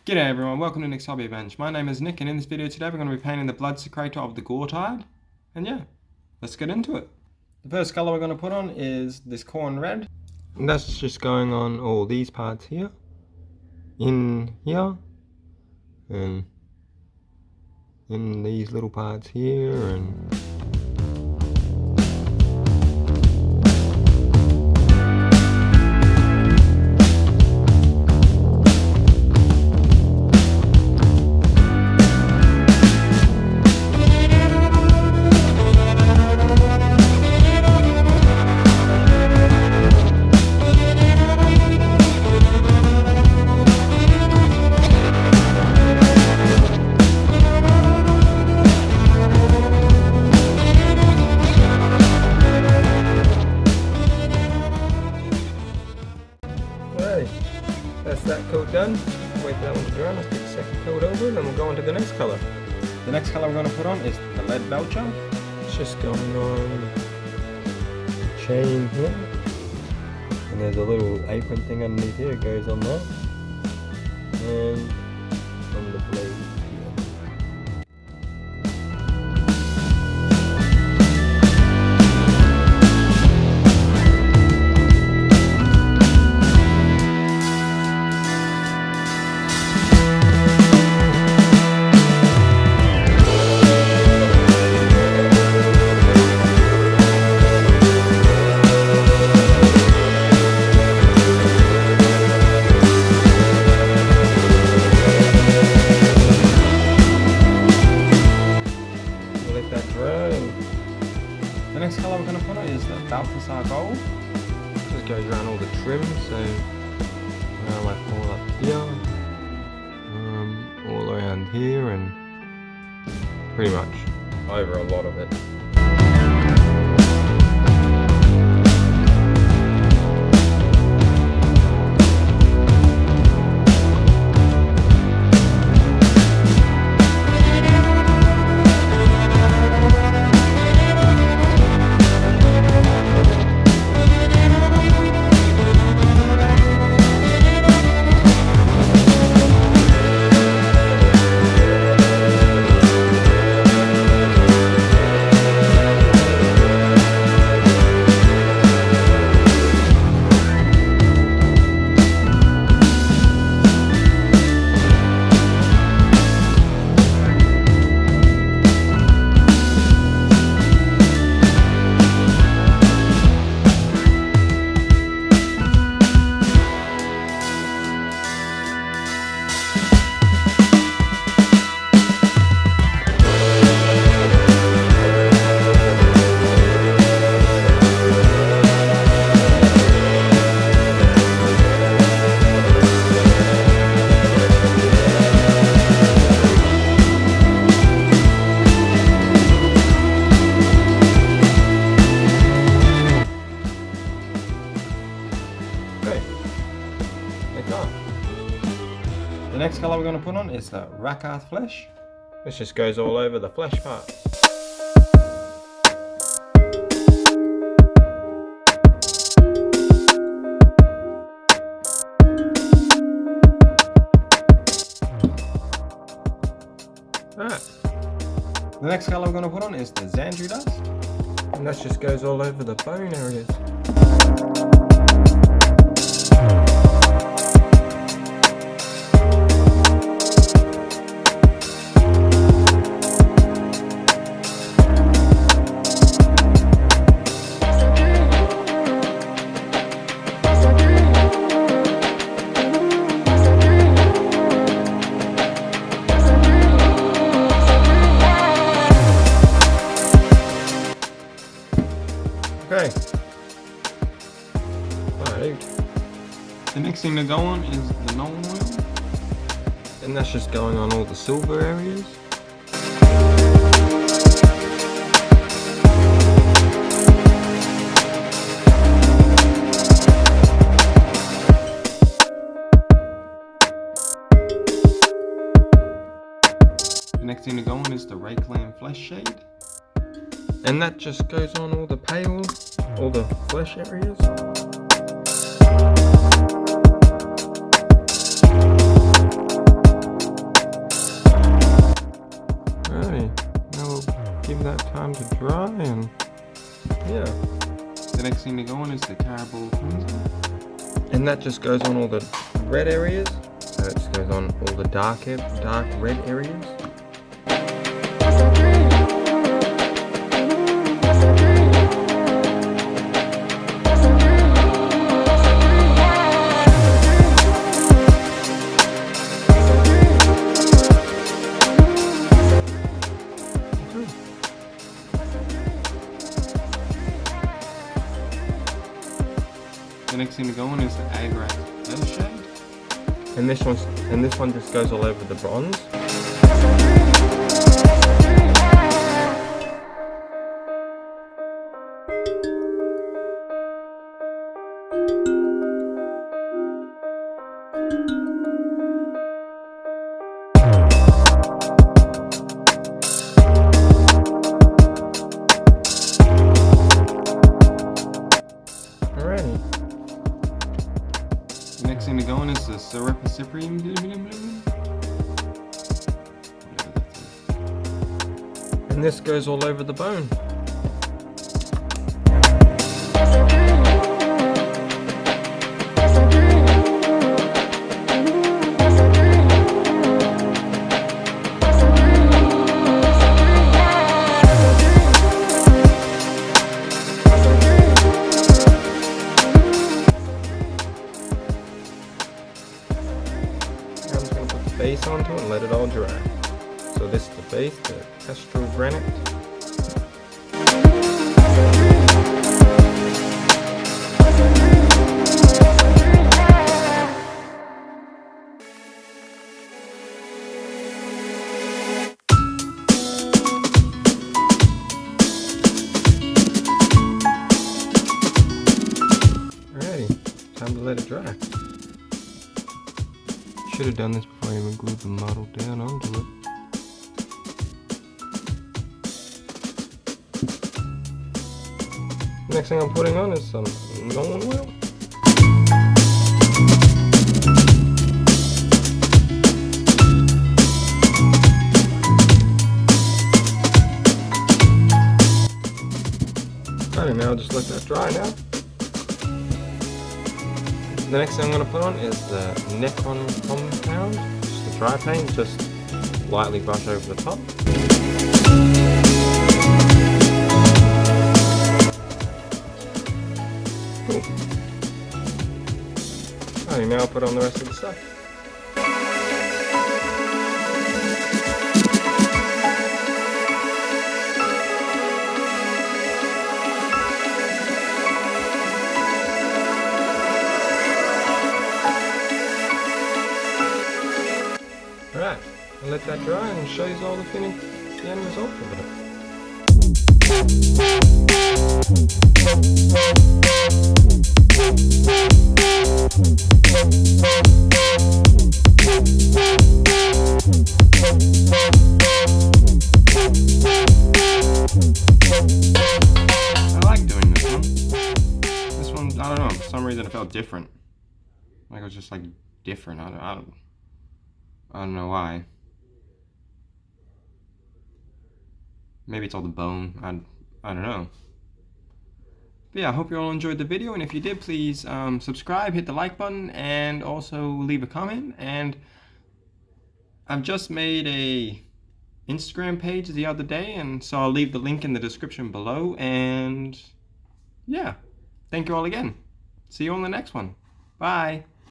G'day everyone, welcome to Nick's Hobby Bench. My name is Nick, and in this video today we're going to be painting the BloodSectore of the goretide. And yeah, let's get into it. The first colour we're going to put on is this corn red. And that's just going on all these parts here, in here, and in these little parts here, and that's that coat done. Wait for that one to dry. Let's take the second coat over and then we'll go on to the next colour. The next colour we're going to put on is the lead belcher. It's just going on the chain here. And there's a little apron thing underneath here. It goes on there. And on the blade here. The next colour we're going to put on is the Balthasar Gold. Just goes around all the trim, so like all up here, all around here, and pretty much over a lot of it. The next colour we're going to put on is the Rakath Flesh. This just goes all over the flesh part. Alright. The next colour we're going to put on is the Xandri Dust. And that just goes all over the bone areas. Okay. The next thing to go on is the Nolan oil. And that's just going on all the silver areas. The next thing to go on is the Rakeland Flesh Shade. And that just goes on all the pale, all the flesh areas. next thing to go on is the carabao cleanser. And that just goes on all the red areas. So it just goes on all the dark red areas. The next thing to go on is the Agrat leather shade. And this one just goes all over the bronze. The next thing to go on is the Serapiciprium. And this goes all over the bone. Base onto it and let it all dry. So this is the base, the Kestrel granite. Alrighty, time to let it dry. Should have done this before I even glued the model down onto it. Next thing I'm putting on is some Nolan oil. Alright, now I'll just let that dry now. The next thing I'm going to put on is the Necron compound, just the dry paint, just lightly brush over the top. Cool. Alright, now I'll put on the rest of the stuff. Alright, I'll let that dry and show you all the end result of it. I like doing this one. This one, I don't know, for some reason it felt different. Like it was just like different. I don't know why. Maybe it's all the bone. I don't know. But yeah, I hope you all enjoyed the video, and if you did, please subscribe, hit the like button, and also leave a comment. And I've just made a Instagram page the other day, and so I'll leave the link in the description below. And yeah, thank you all again. See you on the next one. Bye.